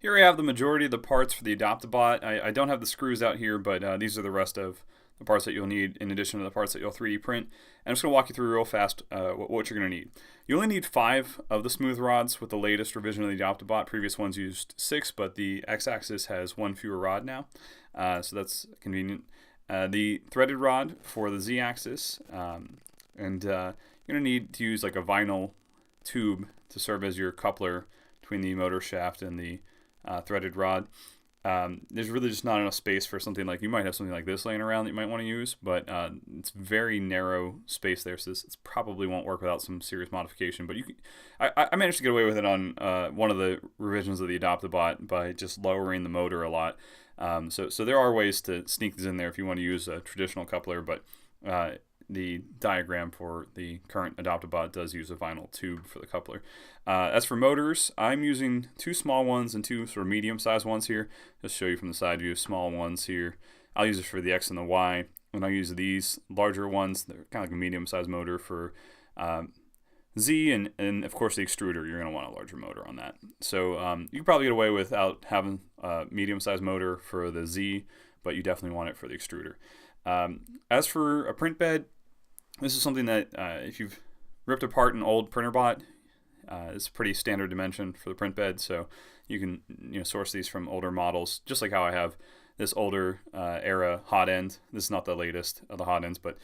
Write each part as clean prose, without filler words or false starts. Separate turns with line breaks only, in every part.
Here I have the majority of the parts for the Adoptabot. I don't have the screws out here, but these are the rest of the parts that you'll need in addition to the parts that you'll 3D print. And I'm just going to walk you through real fast what you're going to need. You only need 5 of the smooth rods with the latest revision of the Adoptabot. Previous ones used 6, but the X-axis has 1 fewer rod now, so that's convenient. The threaded rod for the Z-axis, and you're going to need to use like a vinyl tube to serve as your coupler between the motor shaft and the threaded rod. There's really just not enough space for something like, you might have something like this laying around that you might want to use, but it's very narrow space there, so this probably won't work without some serious modification. But I managed to get away with it on one of the revisions of the Adoptabot by just lowering the motor a lot. So there are ways to sneak these in there if you want to use a traditional coupler, but the diagram for the current Adoptabot does use a vinyl tube for the coupler. As for motors, I'm using 2 small ones and 2 sort of medium-sized ones here. Just show you from the side view, small ones here. I'll use it for the X and the Y, and I'll use these larger ones. They're kind of like a medium-sized motor for Z, and of course the extruder. You're going to want a larger motor on that. So you can probably get away without having a medium-sized motor for the Z, but you definitely want it for the extruder. As for a print bed, this is something that if you've ripped apart an old printer bot, it's a pretty standard dimension for the print bed, so you can source these from older models, just like how I have this older era hot end. This is not the latest of the hot ends, but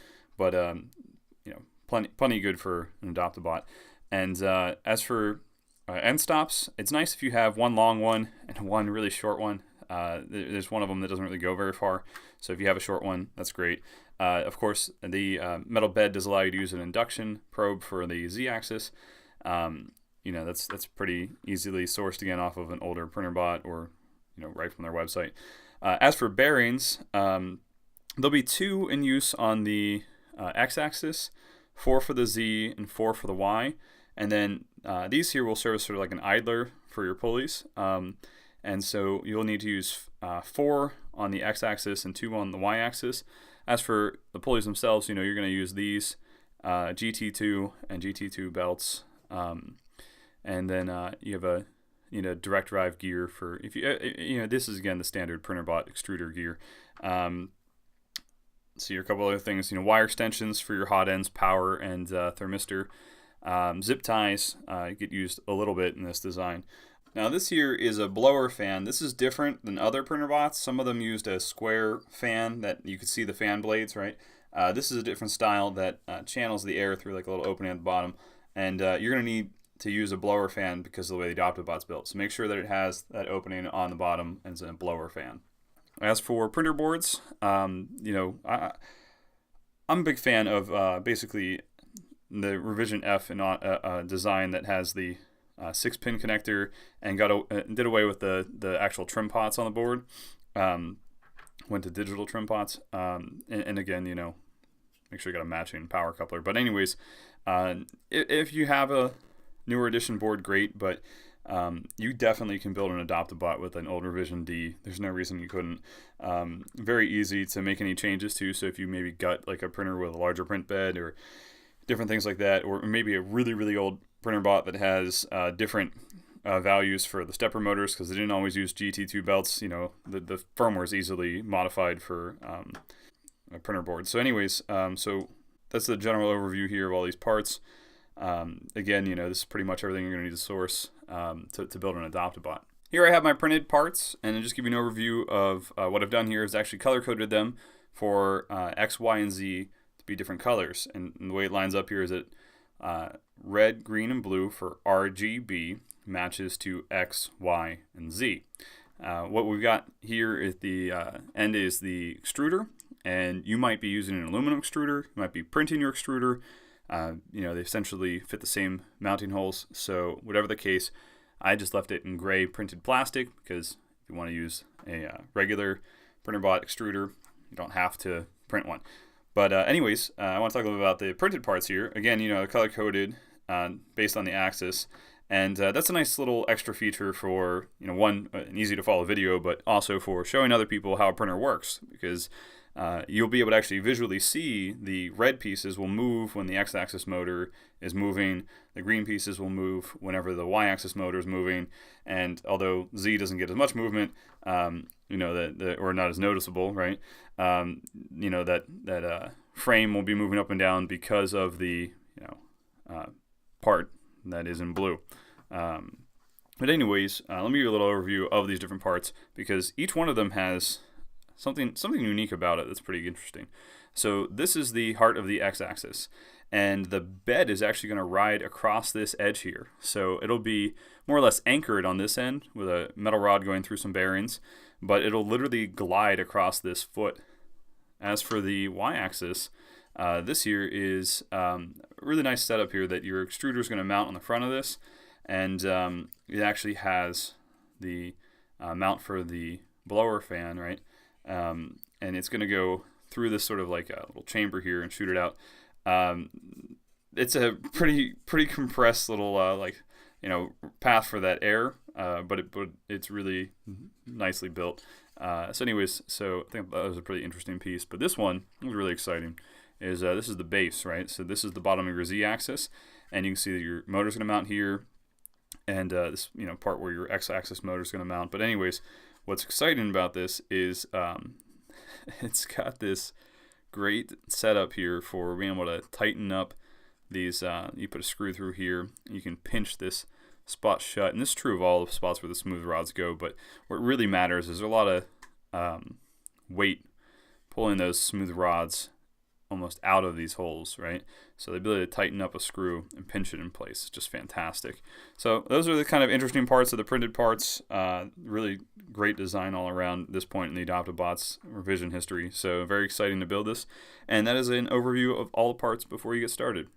plenty good for an Adoptabot. And as for end stops, it's nice if you have one long one and one really short one. There's one of them that doesn't really go very far, so if you have a short one, that's great. Of course, the metal bed does allow you to use an induction probe for the Z-axis. That's pretty easily sourced again off of an older printer bot or right from their website. As for bearings, there'll be 2 in use on the X-axis, 4 for the Z and 4 for the Y, and then these here will serve as sort of like an idler for your pulleys. And so you'll need to use 4 on the X-axis and 2 on the Y-axis. As for the pulleys themselves, you're going to use these GT2 and GT2 belts, and then you have a direct drive gear for if you this is again the standard printer bot extruder gear. So a couple other things, wire extensions for your hot ends, power, and thermistor. Zip ties get used a little bit in this design. Now this here is a blower fan. This is different than other printer bots. Some of them used a square fan that you could see the fan blades, right? This is a different style that channels the air through like a little opening at the bottom. And you're going to need to use a blower fan because of the way the Adoptabot's built. So make sure that it has that opening on the bottom and it's a blower fan. As for printer boards, I'm a big fan of basically the Revision F design that has the 6-pin connector and did away with the actual trim pots on the board. Went to digital trim pots, and again, make sure you got a matching power coupler. But anyways, if you have a newer edition board, great, but you definitely can build an Adoptabot with an old Revision D. There's no reason you couldn't. Very easy to make any changes to, so if you maybe got like a printer with a larger print bed or different things like that, or maybe a really, really old printer bot that has different values for the stepper motors because they didn't always use GT2 belts. The firmware is easily modified for a printer board. So anyways, so that's the general overview here of all these parts. Again, this is pretty much everything you're going to need to source to build an Adoptabot. Here I have my printed parts, and to just give you an overview of what I've done here is actually color-coded them for X, Y, and Z to be different colors. And the way it lines up here is that red, green, and blue for RGB matches to X, Y, and Z. What we've got here at the end is the extruder, and you might be using an aluminum extruder, you might be printing your extruder. They essentially fit the same mounting holes, so whatever the case, I just left it in gray printed plastic because if you want to use a regular printer bot extruder, you don't have to print one. But anyways, I want to talk a little bit about the printed parts here. Again, color-coded based on the axis. And that's a nice little extra feature for, one, an easy-to-follow video, but also for showing other people how a printer works. Because you'll be able to actually visually see the red pieces will move when the x-axis motor is moving. The green pieces will move whenever the y-axis motor is moving. And although Z doesn't get as much movement, or not as noticeable, right? That frame will be moving up and down because of the part that is in blue. But anyways, let me give you a little overview of these different parts, because each one of them has something unique about it that's pretty interesting. So this is the heart of the x-axis, and the bed is actually going to ride across this edge here. So it'll be more or less anchored on this end with a metal rod going through some bearings, but it'll literally glide across this foot. As for the y-axis, this here is a really nice setup here that your extruder is going to mount on the front of this, and it actually has the mount for the blower fan, right? And it's going to go through this sort of like a little chamber here and shoot it out. It's a pretty compressed little path for that air, but it's really nicely built. So anyways, so I think that was a pretty interesting piece. But this one was really exciting. This is the base, right? So this is the bottom of your z-axis, and you can see that your motor's going to mount here, and this part where your x-axis motor is going to mount. But anyways, what's exciting about this is it's got this great setup here for being able to tighten up these. You put a screw through here, and you can pinch this spot shut, and this is true of all the spots where the smooth rods go. But what really matters is there's a lot of weight pulling those smooth rods almost out of these holes, right? So the ability to tighten up a screw and pinch it in place is just fantastic. So those are the kind of interesting parts of the printed parts. Really great design all around this point in the Adoptabot's revision history. So very exciting to build this. And that is an overview of all the parts before you get started.